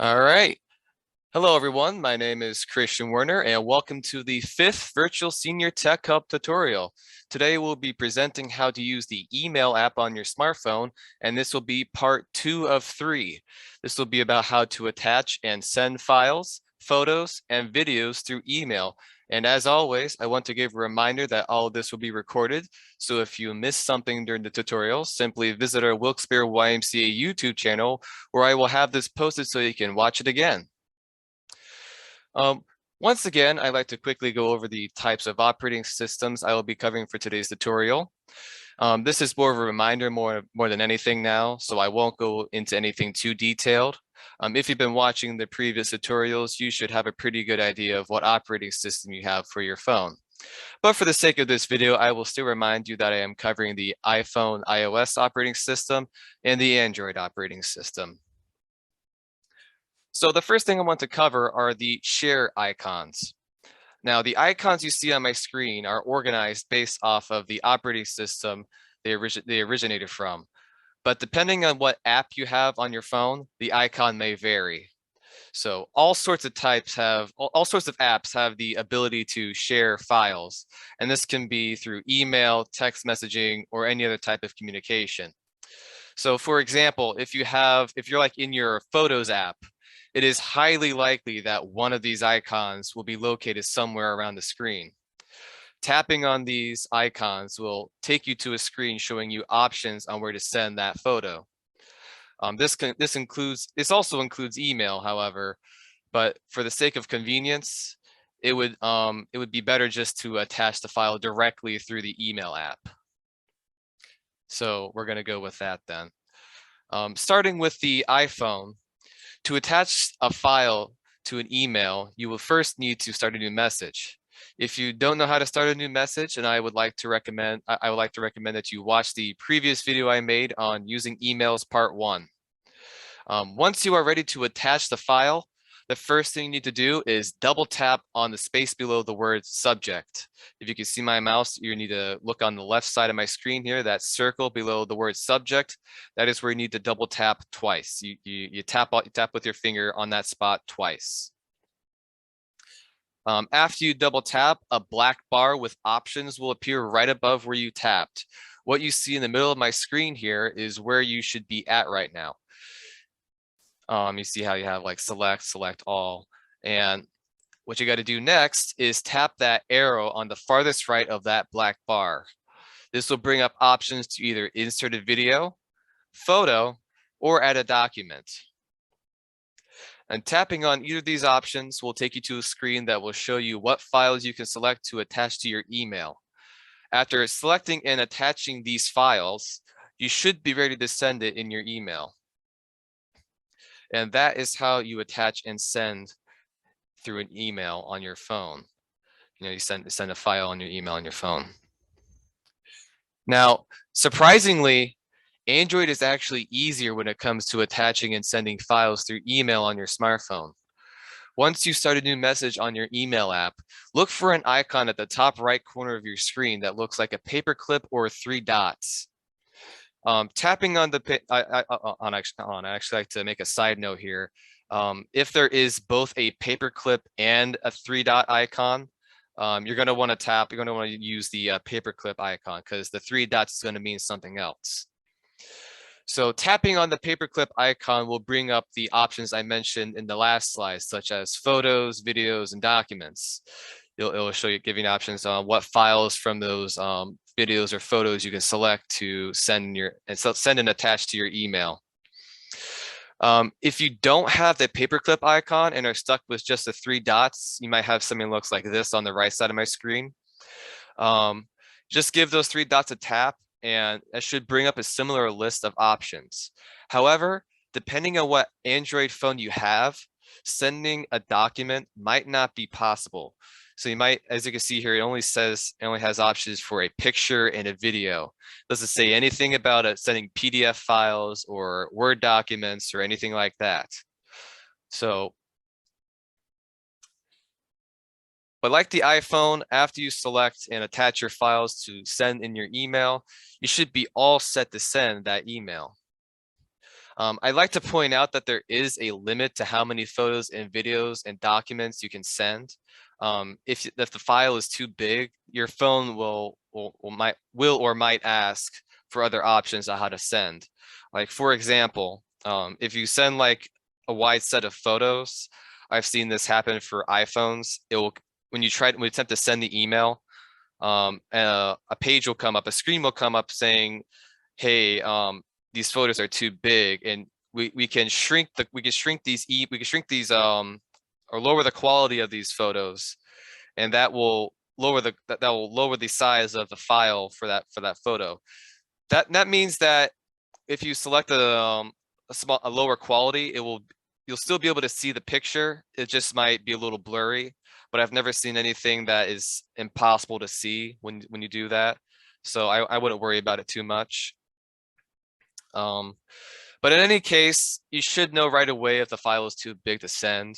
All right. Hello, everyone. My name is Christian Werner, and welcome to the 5th Virtual Senior Tech Hub tutorial. Today, we'll be presenting how to use the email app on your smartphone, and this will be part 2 of 3. This will be about how to attach and send files, photos, and videos through email. And as always, I want to give a reminder that all of this will be recorded. So if you miss something during the tutorial, simply visit our Wilkes-Barre YMCA YouTube channel, where I will have this posted so you can watch it again. Once again, I'd like to quickly go over the types of operating systems I will be covering for today's tutorial. This is more of a reminder more than anything now, so I won't go into anything too detailed. If you've been watching the previous tutorials, you should have a pretty good idea of what operating system you have for your phone. But for the sake of this video, I will still remind you that I am covering the iPhone iOS operating system and the Android operating system. So the first thing I want to cover are the share icons. Now, the icons you see on my screen are organized based off of the operating system they originated from. But depending on what app you have on your phone, the icon may vary. So all sorts of apps have the ability to share files. And this can be through email, text messaging, or any other type of communication. So for example, if you're like in your Photos app, it is highly likely that one of these icons will be located somewhere around the screen. Tapping on these icons will take you to a screen showing you options on where to send that photo. This also includes email, however, but for the sake of convenience, it would be better just to attach the file directly through the email app. So we're going to go with that then. Starting with the iPhone, to attach a file to an email, you will first need to start a new message. If you don't know how to start a new message, and I would like to recommend that you watch the previous video I made on using emails part 1. Once you are ready to attach the file, the first thing you need to do is double tap on the space below the word subject. If you can see my mouse, you need to look on the left side of my screen here, that circle below the word subject. That is where you need to double tap twice. You tap with your finger on that spot twice. After you double tap, a black bar with options will appear right above where you tapped. What you see in the middle of my screen here is where you should be at right now. You see how you have like select all. And what you got to do next is tap that arrow on the farthest right of that black bar. This will bring up options to either insert a video, photo, or add a document. And tapping on either of these options will take you to a screen that will show you what files you can select to attach to your email. After selecting and attaching these files, you should be ready to send it in your email. And that is how you attach and send through an email on your phone. You send a file on your email on your phone. Now, surprisingly, Android is actually easier when it comes to attaching and sending files through email on your smartphone. Once you start a new message on your email app, look for an icon at the top right corner of your screen that looks like a paperclip or 3 dots. Tapping on the I actually like to make a side note here. If there is both a paperclip and a 3-dot icon, you're going to want to use the paperclip icon, because the 3 dots is going to mean something else. So tapping on the paperclip icon will bring up the options I mentioned in the last slide, such as photos, videos, and documents. It'll show you, giving options on what files from those videos or photos you can select to send and attach to your email. If you don't have the paperclip icon and are stuck with just the 3 dots, you might have something that looks like this on the right side of my screen. Just give those 3 dots a tap, and it should bring up a similar list of options. However, depending on what Android phone you have, sending a document might not be possible. So you might, as you can see here, it only has options for a picture and a video. It doesn't say anything about sending PDF files or Word documents or anything like that. So, but like the iPhone, after you select and attach your files to send in your email, you should be all set to send that email. I'd like to point out that there is a limit to how many photos and videos and documents you can send. If the file is too big, your phone will or might ask for other options on how to send. Like for example, if you send like a wide set of photos, I've seen this happen for iPhones. It will when you attempt to send the email, a page will come up, a screen will come up saying, "Hey, these photos are too big," and we can shrink these or lower the quality of these photos, and that will lower the size of the file for that photo. That means that if you select a lower quality, you'll still be able to see the picture. It just might be a little blurry, but I've never seen anything that is impossible to see when you do that. So I wouldn't worry about it too much. But in any case, you should know right away if the file is too big to send.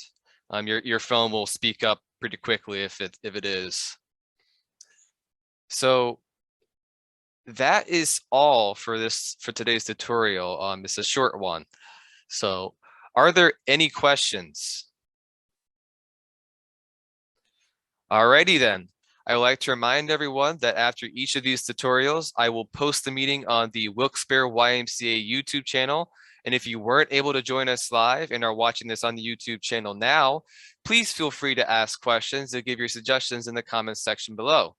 Your phone will speak up pretty quickly if it is. So that is all for today's tutorial. It's a short one. So are there any questions? Alrighty then. I would like to remind everyone that after each of these tutorials, I will post the meeting on the Wilkes-Barre YMCA YouTube channel. And if you weren't able to join us live and are watching this on the YouTube channel now, please feel free to ask questions or give your suggestions in the comments section below.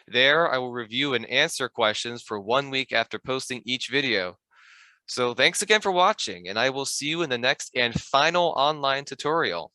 There, I will review and answer questions for 1 week after posting each video. So thanks again for watching, and I will see you in the next and final online tutorial.